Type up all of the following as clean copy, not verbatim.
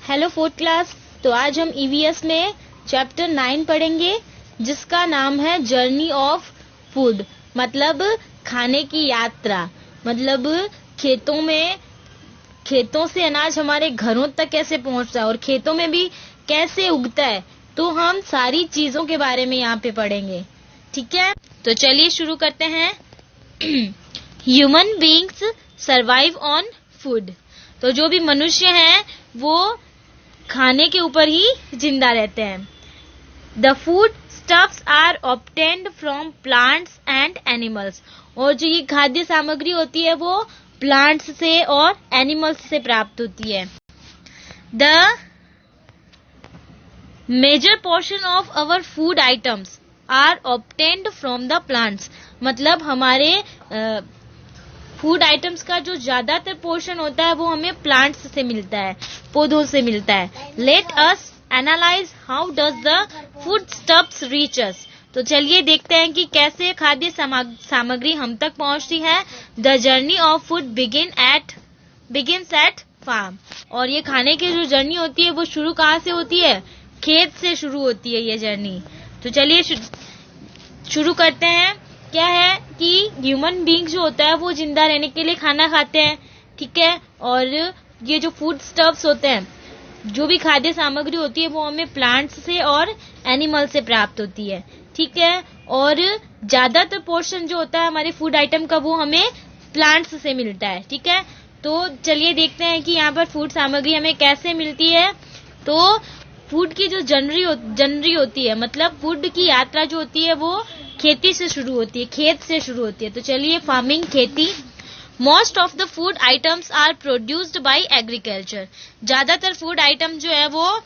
Hello fourth class. तो आज हम ईवीएस में चैप्टर 9 पढ़ेंगे जिसका नाम है जर्नी ऑफ फूड, मतलब खाने की यात्रा। मतलब खेतों से अनाज हमारे घरों तक कैसे पहुंचता है और खेतों में भी कैसे उगता है, तो हम सारी चीजों के बारे में यहाँ पे पढ़ेंगे। ठीक है, तो चलिए शुरू करते हैं। Human beings survive on food. तो जो भी मनुष्य हैं वो खाने के ऊपर ही जिंदा रहते हैं। The food stuffs are obtained from plants and animals. और जो ये खाद्य सामग्री होती है वो प्लांट्स से और एनिमल्स से प्राप्त होती है। The major portion of our food items are obtained from the plants. मतलब हमारे फूड आइटम्स का जो ज्यादातर पोर्शन होता है वो हमें प्लांट्स से मिलता है, पौधों से मिलता है। Let us analyse how does the food stuffs reach अस। तो चलिए देखते हैं कि कैसे खाद्य सामग्री हम तक पहुंचती है। The journey of food begins at farm. और ये खाने की जो जर्नी होती है वो शुरू कहाँ से होती है? खेत से शुरू होती है ये जर्नी। तो चलिए शुरू करते हैं। क्या है कि ह्यूमन बीइंग जो होता है वो जिंदा रहने के लिए खाना खाते हैं, ठीक है। और ये जो फूड स्टफ्स होते हैं, जो भी खाद्य सामग्री होती है वो हमें प्लांट्स से और एनिमल से प्राप्त होती है, ठीक है। और ज्यादातर पोर्शन जो होता है हमारे फूड आइटम का वो हमें प्लांट्स से मिलता है, ठीक है। तो चलिए देखते हैं कि यहाँ पर फूड सामग्री हमें कैसे मिलती है। तो फूड की जो जनरी होती है, मतलब फूड की यात्रा जो होती है वो खेती से शुरू होती है, खेत से शुरू होती है। तो चलिए, फार्मिंग, खेती। Most of the food items are produced by agriculture. ज्यादातर फूड आइटम जो है वो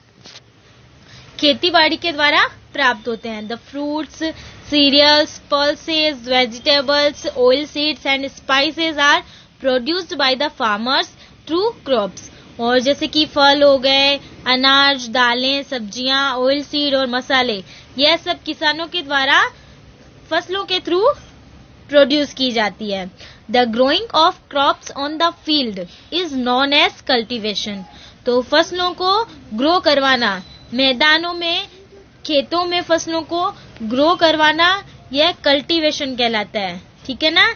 खेती बाड़ी के द्वारा प्राप्त होते हैं। The fruits, cereals, pulses, vegetables, oil seeds and spices are produced by the farmers through crops. और जैसे कि फल हो गए, अनाज, दालें, सब्जियां, ऑयल सीड और मसाले, यह सब किसानों के द्वारा फसलों के थ्रू प्रोड्यूस की जाती है। The growing of crops on the field is known as cultivation. तो फसलों को ग्रो करवाना, मैदानों में, खेतों में फसलों को ग्रो करवाना, यह कल्टीवेशन कहलाता है, ठीक है ना।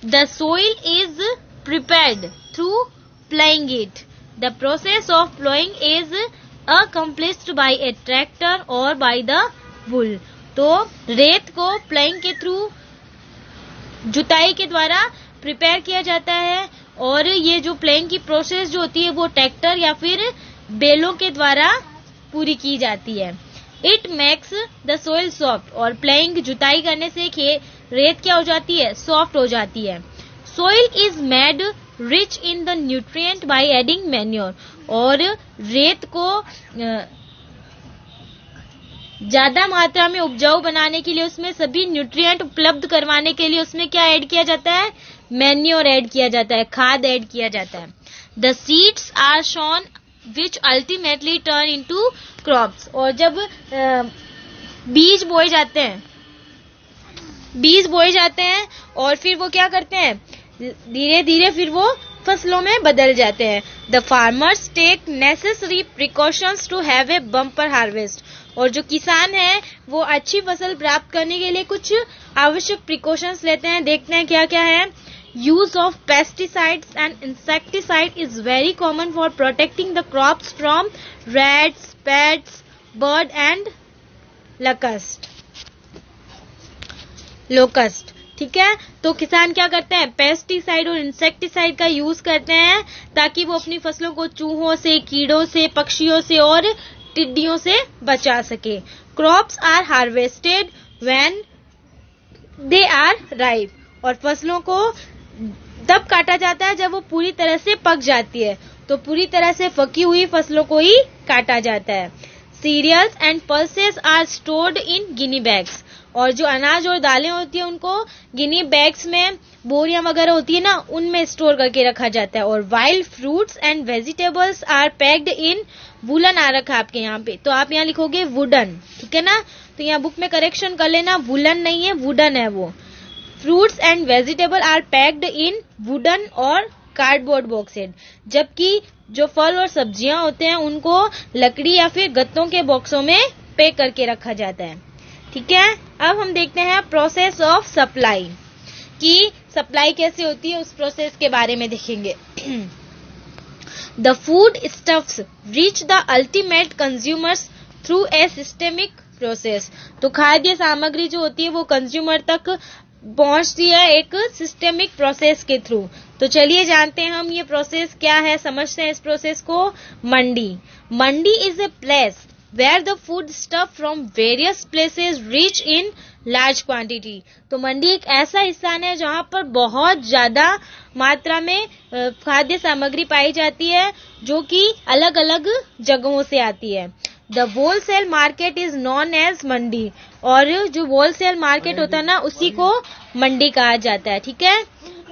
The soil is prepared through ploughing it. The process of ploughing is accomplished by a tractor और बाय द वुल। तो रेत को प्लाइंग के थ्रू, जुताई के द्वारा प्रिपेयर किया जाता है। और ये जो प्लाइंग की प्रोसेस जो होती है वो ट्रैक्टर या फिर बैलों के द्वारा पूरी की जाती है। It makes the soil soft. और प्लाइंग, जुताई करने से रेत क्या हो जाती है? सॉफ्ट हो जाती है। Soil is made rich in the nutrient by adding manure. और रेत को ज्यादा मात्रा में उपजाऊ बनाने के लिए, उसमें सभी न्यूट्रिएंट उपलब्ध करवाने के लिए उसमें क्या ऐड किया जाता है? मैन्योर ऐड किया जाता है, खाद ऐड किया जाता है। The seeds are sown which ultimately turn into crops. और जब बीज बोए जाते हैं और फिर वो क्या करते हैं? धीरे धीरे फिर वो फसलों में बदल जाते हैं। The farmers take necessary precautions to have a bumper harvest. और जो किसान है वो अच्छी फसल प्राप्त करने के लिए कुछ आवश्यक प्रिकॉशंस लेते हैं। देखते हैं क्या क्या है। Use of pesticides and insecticide is very common for protecting the crops from rats, pets, bird and locust, ठीक है। तो किसान क्या करते हैं? पेस्टिसाइड और इंसेक्टिसाइड का यूज करते हैं ताकि वो अपनी फसलों को चूहों से, कीड़ों से, पक्षियों से और टिड्डियों से बचा सके। Crops are harvested when they are ripe. और फसलों को तब काटा जाता है जब वो पूरी तरह से पक जाती है। तो पूरी तरह से पकी हुई फसलों को ही काटा जाता है। Cereals and pulses are stored in gunny bags. और जो अनाज और दालें होती है उनको गिनी बैग्स में, बोरियां वगैरह होती है ना, उनमें स्टोर करके रखा जाता है। और wild fruits and vegetables are packed in woolen आ रखा है आपके यहाँ पे, तो आप यहाँ लिखोगे वुडन, ठीक है ना। तो यहाँ बुक में करेक्शन कर लेना, वुलन नहीं है, वुडन है वो। Fruits and vegetable are packed in wooden और कार्डबोर्ड बॉक्सेड, जबकि जो फल और सब्जियां होते हैं उनको लकड़ी या फिर गत्तों के बॉक्सों में पैक करके रखा जाता है। ठीक है, अब हम देखते हैं प्रोसेस ऑफ सप्लाई, कि सप्लाई कैसे होती है, उस प्रोसेस के बारे में देखेंगे। The food stuffs reach the ultimate consumers through a systemic process. तो खाद्य सामग्री जो होती है वो कंज्यूमर तक पहुंचती है एक सिस्टेमिक प्रोसेस के थ्रू। तो चलिए जानते हैं हम ये प्रोसेस क्या है, समझते हैं इस प्रोसेस को। Mandi is a place where the food stuff from various places reach in large quantity। तो मंडी एक ऐसा स्थान है जहां पर बहुत ज्यादा मात्रा में खाद्य सामग्री पाई जाती है जो कि अलग अलग जगहों से आती है। The wholesale market is known as mandi, और जो होलसेल मार्केट होता है ना उसी को मंडी कहा जाता है। ठीक है,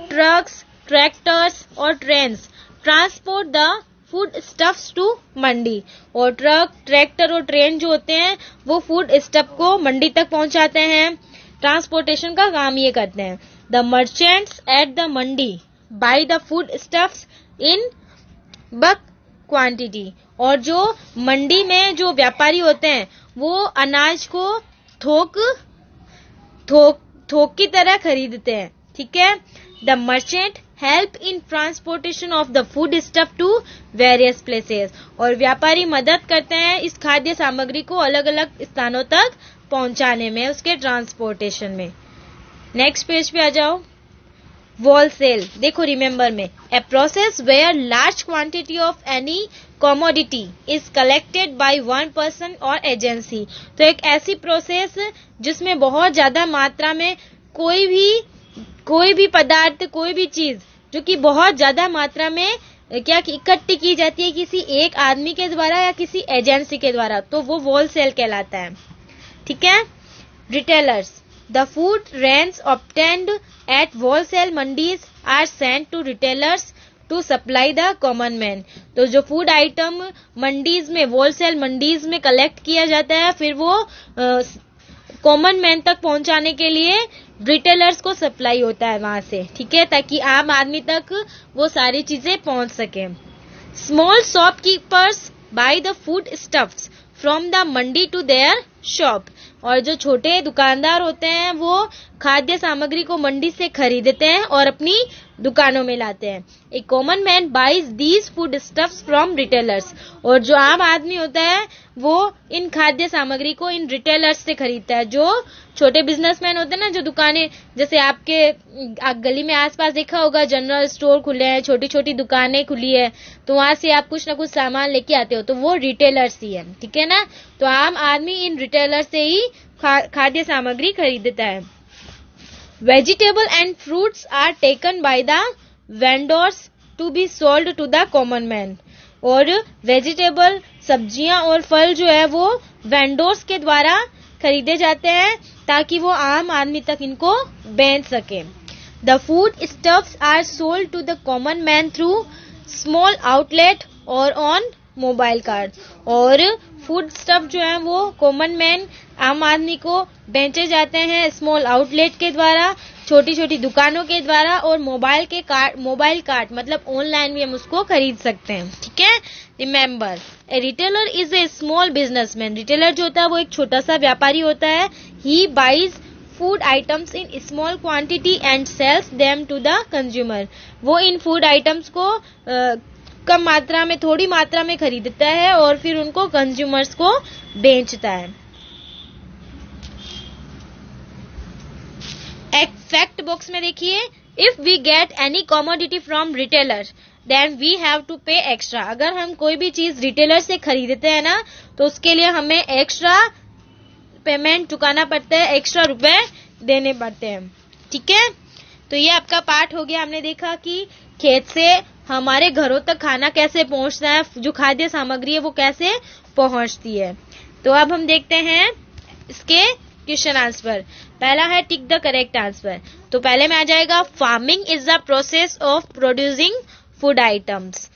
ट्रक्स, ट्रैक्टर्स और trains transport the food stuffs to mandi, और ट्रक, ट्रैक्टर और ट्रेन जो होते हैं वो फूड स्टफ को मंडी तक पहुंचाते हैं, ट्रांसपोर्टेशन का काम ये करते हैं। The merchants at the Mandi bye the food stuffs in bulk quantity, और जो मंडी में जो व्यापारी होते हैं वो अनाज को थोक की तरह खरीदते हैं। ठीक है, the merchant help in transportation of the food stuff to various places, और व्यापारी मदद करते हैं इस खाद्य सामग्री को अलग अलग स्थानों तक पहुंचाने में, उसके ट्रांसपोर्टेशन में। नेक्स्ट पेज पे आ जाओ। होलसेल, देखो रिमेंबर में, a process where large quantity of any commodity is collected by one person और एजेंसी। तो एक ऐसी प्रोसेस जिसमें बहुत ज्यादा मात्रा में कोई भी पदार्थ, कोई भी चीज जो कि बहुत ज्यादा मात्रा में क्या इकट्ठी की जाती है किसी एक आदमी के द्वारा या किसी एजेंसी के द्वारा, तो वो होलसेल कहलाता है। ठीक है, retailers, the food range obtained at wholesale mandis are sent to retailers to supply the common man. तो जो फूड आइटम मंडीज में, होलसेल मंडीज में कलेक्ट किया जाता है, फिर वो कॉमन मैन तक पहुंचाने के लिए रिटेलर्स को सप्लाई होता है वहां से। ठीक है, ताकि आम आदमी तक वो सारी चीजें पहुंच सके। Small shopkeepers buy the food stuffs from the mandi to their shop, और जो छोटे दुकानदार होते हैं वो खाद्य सामग्री को मंडी से खरीदते हैं और अपनी दुकानों में लाते हैं। A common man buys these food stuffs from retailers, और जो आम आदमी होता है वो इन खाद्य सामग्री को इन रिटेलर्स से खरीदता है। जो छोटे बिजनेसमैन होते हैं ना, जो दुकानें, जैसे आपके गली में आसपास देखा होगा जनरल स्टोर खुले हैं, छोटी छोटी दुकानें खुली है, तो वहां से आप कुछ ना कुछ सामान लेके आते हो, तो वो रिटेलर्स ही है। ठीक है ना, तो आम आदमी इन रिटेलर्स से ही खाद्य सामग्री खरीदता है। Vegetable and fruits are taken by the vendors to be sold to the common man, और वेजिटेबल, सब्जियां और फल जो है वो वेंडर्स के द्वारा खरीदे जाते हैं ताकि वो आम आदमी तक इनको बेच सके। The food stuffs are sold to the common man through small outlet और ऑन मोबाइल कार्ड, और फूड स्टफ जो है वो कॉमन मैन, आम आदमी को बेचे जाते हैं स्मॉल आउटलेट के द्वारा, छोटी छोटी दुकानों के द्वारा, और मोबाइल कार्ड मतलब ऑनलाइन भी हम उसको खरीद सकते हैं। ठीक है, remember, A retailer is a small businessman. Retailer जो होता है वो एक छोटा सा व्यापारी होता है। He buys food items in small quantity and sells them to the consumer. वो इन फूड आइटम्स को कम मात्रा में, थोड़ी मात्रा में खरीदता है और फिर उनको कंज्यूमर्स को बेचता है। एक फैक्ट बॉक्स में देखिए, if we get any commodity from retailer then we have to pay extra. अगर हम कोई भी चीज रिटेलर से खरीदते हैं ना, तो उसके लिए हमें एक्स्ट्रा पेमेंट चुकाना पड़ता है, एक्स्ट्रा रुपए देने पड़ते हैं। ठीक है, तो ये आपका पार्ट हो गया। हमने देखा कि खेत से हमारे घरों तक खाना कैसे पहुंचता है, जो खाद्य सामग्री है वो कैसे पहुंचती है। तो अब हम देखते हैं इसके क्वेश्चन आंसर। पहला है टिक द करेक्ट आंसर। तो पहले में आ जाएगा farming is the process of producing food items.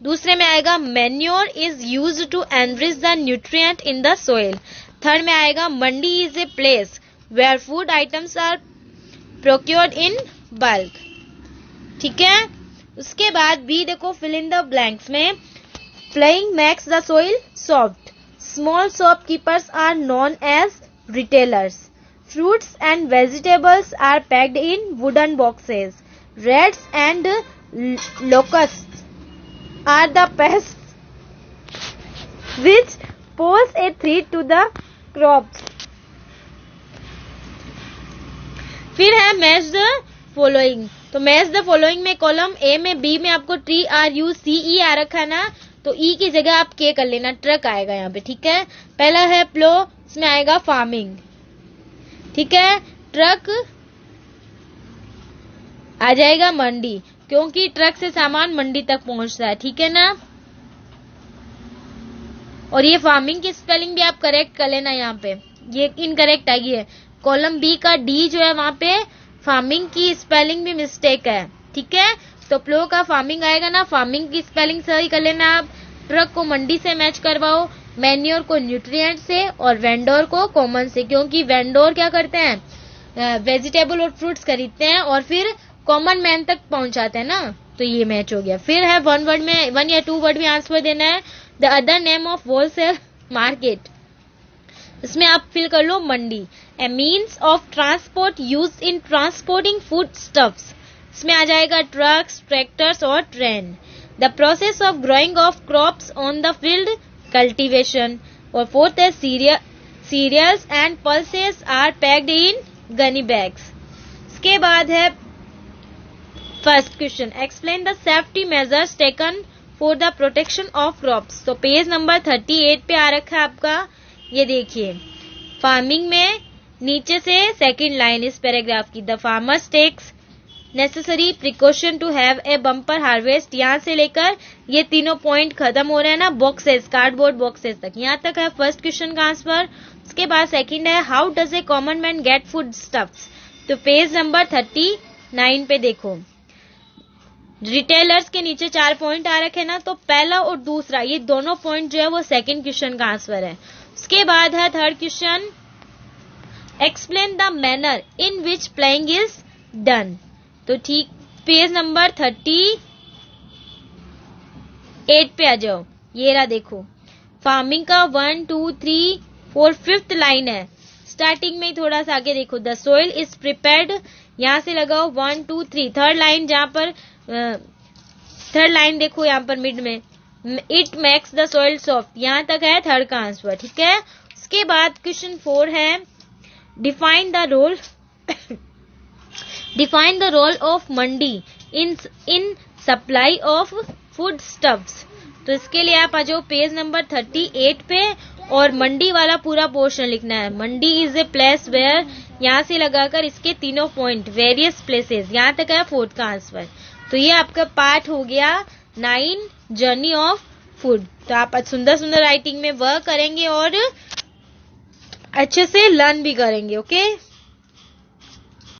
दूसरे में आएगा manure is used to enrich the nutrient in the soil. Third में आएगा mandi is a place where food items are procured in bulk. ठीक है, उसके बाद बी देखो, फिल इन द ब्लैंक्स में playing makes the soil soft, small shopkeepers are known as retailers, fruits and vegetables are packed in wooden boxes, rats and locusts are the pests which pose a threat to the crops. फिर है match the following, तो match the following में column A में B में आपको TRUCE आ रखा है ना, तो ई की जगह आप के कर लेना, ट्रक आएगा यहाँ पे, ठीक है। पहला है प्लो, इसमें आएगा फार्मिंग, ठीक है। ट्रक आ जाएगा मंडी, क्योंकि ट्रक से सामान मंडी तक पहुंचता है, ठीक है ना। और ये फार्मिंग की स्पेलिंग भी आप करेक्ट कर लेना, यहाँ पे ये इनकरेक्ट आई है, कॉलम बी का डी जो है वहां पे फार्मिंग की स्पेलिंग भी मिस्टेक है, ठीक है। तो प्लो का फार्मिंग आएगा ना, फार्मिंग की स्पेलिंग सही कर लेना आप। ट्रक को मंडी से मैच करवाओ, मैन्योर को न्यूट्रिएंट से, और वेंडोर को कॉमन से, क्योंकि वेंडोर क्या करते हैं, वेजिटेबल और फ्रूट्स खरीदते हैं और फिर कॉमन मैन तक पहुंचाते हैं ना, तो ये मैच हो गया। फिर है वन वर्ड में, 1 या 2 वर्ड में आंसर देना है। The other name of wholesale market, इसमें आप फिल कर लो mandi. A means of transport use in transporting food stuffs, इसमें आ जाएगा ट्रक्स, ट्रैक्टर्स और train. The process of growing of crops on the field, cultivation. और फोर्थ है cereals and pulses are packed in gunny bags. इसके बाद है first question, explain the safety measures taken for the protection of crops. तो page number 38 पे आ रखा है आपका, ये देखिए फार्मिंग में नीचे से सेकंड लाइन इस पैराग्राफ की, the farmers takes necessary precaution to have a bumper harvest, यहां से लेकर ये तीनों पॉइंट खत्म हो रहे हैं ना, बॉक्सेस, कार्डबोर्ड बॉक्सेस तक, यहां तक है फर्स्ट क्वेश्चन का आंसर। उसके बाद सेकंड है, how does a common main get food stuffs. तो पेज नंबर 39 पे देखो, रिटेलर्स के नीचे 4 पॉइंट आ रखे ना, तो पहला और दूसरा ये दोनों पॉइंट जो है वो सेकंड क्वेश्चन का आंसर है। उसके बाद है third question, explain the manner in which playing is done. तो ठीक पेज नंबर 38 पे आ जाओ, ये रहा देखो, फार्मिंग का 1 2 3 4 5th लाइन है, स्टार्टिंग में ही थोड़ा सा आगे देखो, द सोइल इज प्रिपेयर्ड, यहां से लगाओ 1 2 3, थर्ड लाइन जहां पर थर्ड लाइन देखो यहाँ पर मिड में, it makes the soil soft, यहां तक है थर्ड का आंसर, ठीक है। उसके बाद क्वेश्चन 4 है, define the role of mandi in supply of food stuffs. तो इसके लिए आप आ जाओ पेज नंबर 38 पे, और मंडी वाला पूरा पोर्शन लिखना है। मंडी इज ए प्लेस वेयर, यहां से लगाकर इसके तीनों पॉइंट, वेरियस प्लेसेस, यहां तक है फोर्थ का आंसर। तो ये आपका पार्ट हो गया 9 जर्नी ऑफ फूड। तो आप सुंदर सुंदर राइटिंग में वर्क करेंगे और अच्छे से लर्न भी करेंगे, ओके।